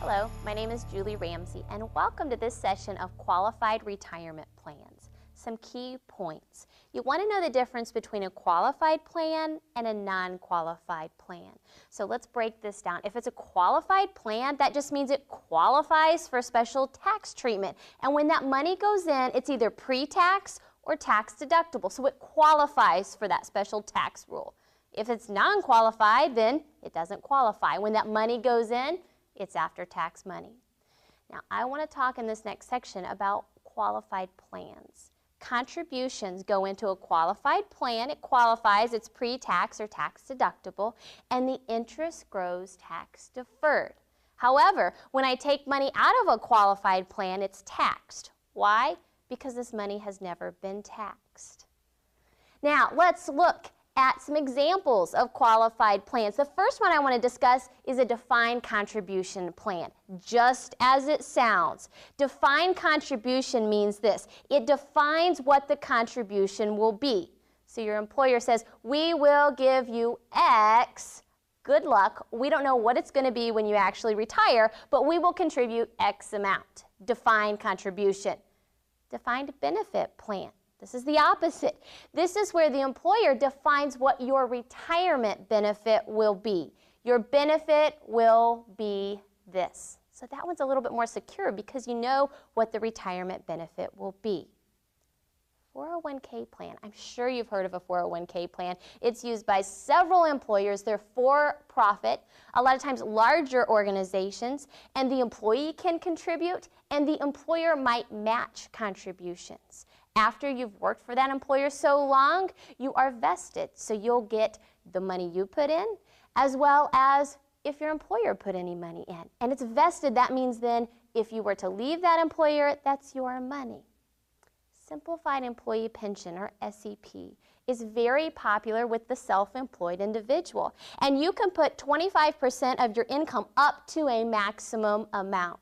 Hello, my name is Julie Ramsey, and welcome to this session of Qualified Retirement Plans. Some key points. You want to know the difference between a qualified plan and a non-qualified plan. So let's break this down. If it's a qualified plan, that just means it qualifies for special tax treatment. And when that money goes in, it's either pre-tax or tax deductible. So it qualifies for that special tax rule. If it's non-qualified, then it doesn't qualify. When that money goes in, it's after-tax money. Now, I want to talk in this next section about qualified plans. Contributions go into a qualified plan. It qualifies, it's pre-tax or tax deductible, and the interest grows tax deferred. However, when I take money out of a qualified plan, it's taxed. Why? Because this money has never been taxed. Now, let's look at some examples of qualified plans. The first one I want to discuss is a defined contribution plan, just as it sounds. Defined contribution means this. It defines what the contribution will be. So your employer says, we will give you X. Good luck. We don't know what it's going to be when you actually retire, but we will contribute X amount. Defined contribution. Defined benefit plan. This is the opposite. This is where the employer defines what your retirement benefit will be. Your benefit will be this. So that one's a little bit more secure because you know what the retirement benefit will be. 401k plan. I'm sure you've heard of a 401k plan. It's used by several employers. They're for-profit, a lot of times larger organizations, and the employee can contribute, and the employer might match contributions. After you've worked for that employer so long, you are vested. So you'll get the money you put in, as well as if your employer put any money in. And it's vested. That means then if you were to leave that employer, that's your money. Simplified Employee Pension, or SEP, is very popular with the self-employed individual. And you can put 25% of your income up to a maximum amount,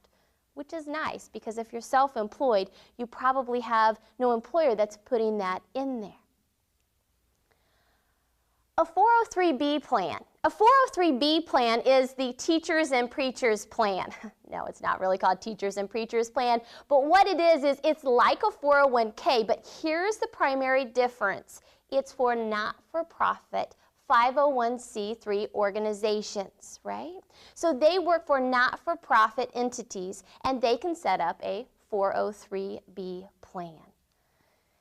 which is nice because if you're self-employed, you probably have no employer that's putting that in there. A 403B plan. A 403B plan is the teachers and preachers plan. No, it's not really called teachers and preachers plan, but what it is it's like a 401k, but here's the primary difference. It's for not-for-profit 501c3 organizations, right? So they work for not-for-profit entities, and they can set up a 403B plan.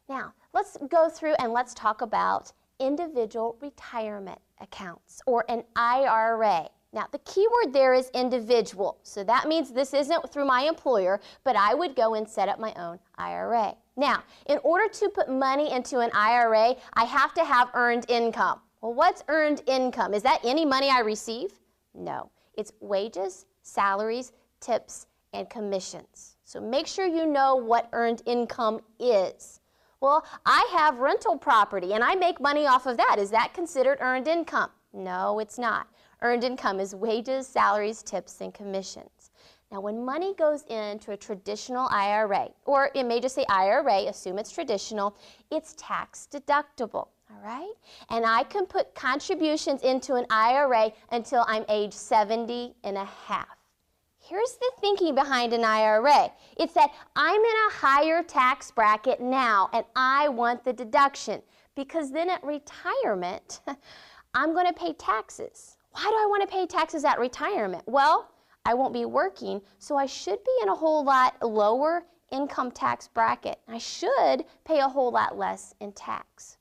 Now, let's go through and let's talk about individual retirement accounts, or an IRA. Now, the key word there is individual, so that means this isn't through my employer, but I would go and set up my own IRA. Now, in order to put money into an IRA, I have to have earned income. Well, what's earned income? Is that any money I receive? No. It's wages, salaries, tips, and commissions. So make sure you know what earned income is. Well, I have rental property and I make money off of that. Is that considered earned income? No, it's not. Earned income is wages, salaries, tips, and commissions. Now, when money goes into a traditional IRA, or it may just say IRA, assume it's traditional, it's tax deductible. All right? And I can put contributions into an IRA until I'm age 70 and a half. Here's the thinking behind an IRA. It's that I'm in a higher tax bracket now, and I want the deduction, because then at retirement, I'm going to pay taxes. Why do I want to pay taxes at retirement? Well, I won't be working, so I should be in a whole lot lower income tax bracket. I should pay a whole lot less in tax.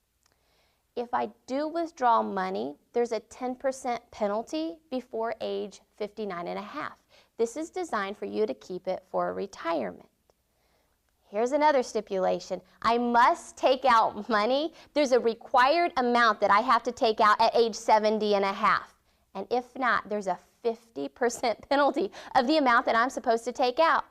If I do withdraw money, there's a 10% penalty before age 59 and a half. This is designed for you to keep it for retirement. Here's another stipulation. I must take out money. There's a required amount that I have to take out at age 70 and a half. And if not, there's a 50% penalty of the amount that I'm supposed to take out.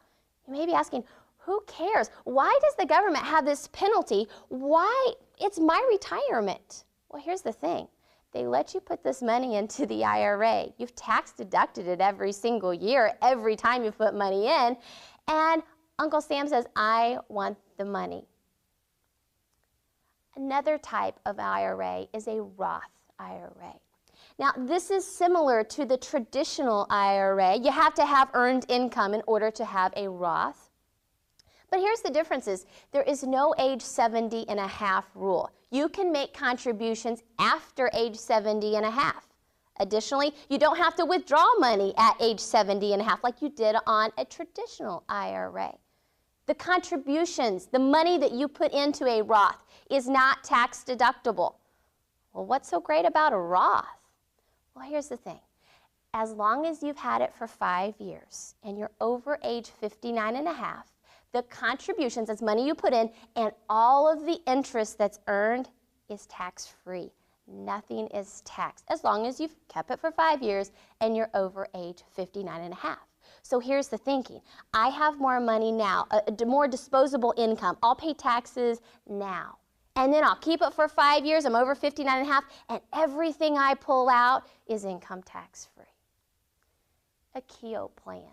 You may be asking, who cares? Why does the government have this penalty? Why? It's my retirement. Well, here's the thing. They let you put this money into the IRA. You've tax deducted it every single year, every time you put money in. And Uncle Sam says, I want the money. Another type of IRA is a Roth IRA. Now, this is similar to the traditional IRA. You have to have earned income in order to have a Roth. But here's the differences. There is no age 70 and a half rule. You can make contributions after age 70 and a half. Additionally, you don't have to withdraw money at age 70 and a half like you did on a traditional IRA. The contributions, the money that you put into a Roth is not tax deductible. Well, what's so great about a Roth? Well, here's the thing. As long as you've had it for 5 years and you're over age 59 and a half, the contributions, that's money you put in, and all of the interest that's earned is tax-free. Nothing is taxed as long as you've kept it for 5 years and you're over age 59 and a half. So here's the thinking. I have more money now, more disposable income. I'll pay taxes now. And then I'll keep it for 5 years. I'm over 59 and a half, and everything I pull out is income tax-free. A KEO plan.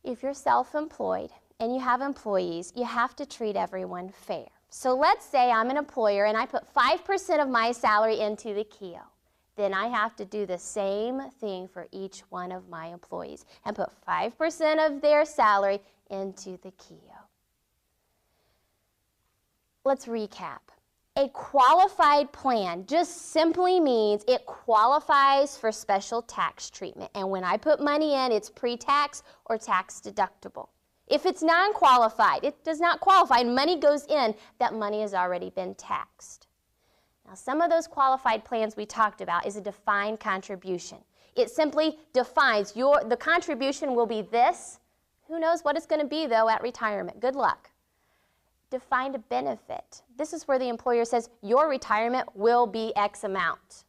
If you're self-employed and you have employees, you have to treat everyone fair. So let's say I'm an employer and I put 5% of my salary into the KEO. Then I have to do the same thing for each one of my employees and put 5% of their salary into the KEO. Let's recap. A qualified plan just simply means it qualifies for special tax treatment. And when I put money in, it's pre-tax or tax deductible. If it's non-qualified, it does not qualify, and money goes in, that money has already been taxed. Now, some of those qualified plans we talked about is a defined contribution. It simply defines the contribution will be this. Who knows what it's going to be, though, at retirement. Good luck. Defined benefit. This is where the employer says your retirement will be X amount.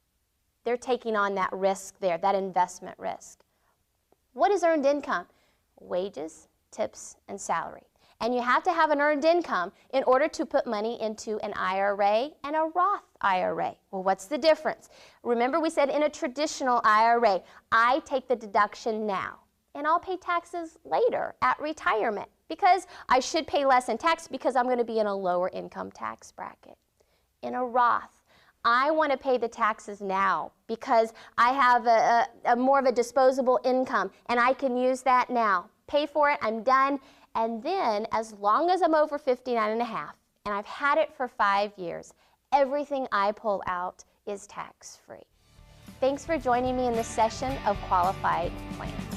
They're taking on that risk there, that investment risk. What is earned income? Wages, tips, and salary. And you have to have an earned income in order to put money into an IRA and a Roth IRA. Well, what's the difference? Remember we said in a traditional IRA, I take the deduction now, and I'll pay taxes later at retirement because I should pay less in tax because I'm going to be in a lower income tax bracket. In a Roth, I want to pay the taxes now because I have a more of a disposable income, and I can use that now. Pay for it, I'm done. And then, as long as I'm over 59 and a half, and I've had it for 5 years, everything I pull out is tax-free. Thanks for joining me in this session of Qualified Plans.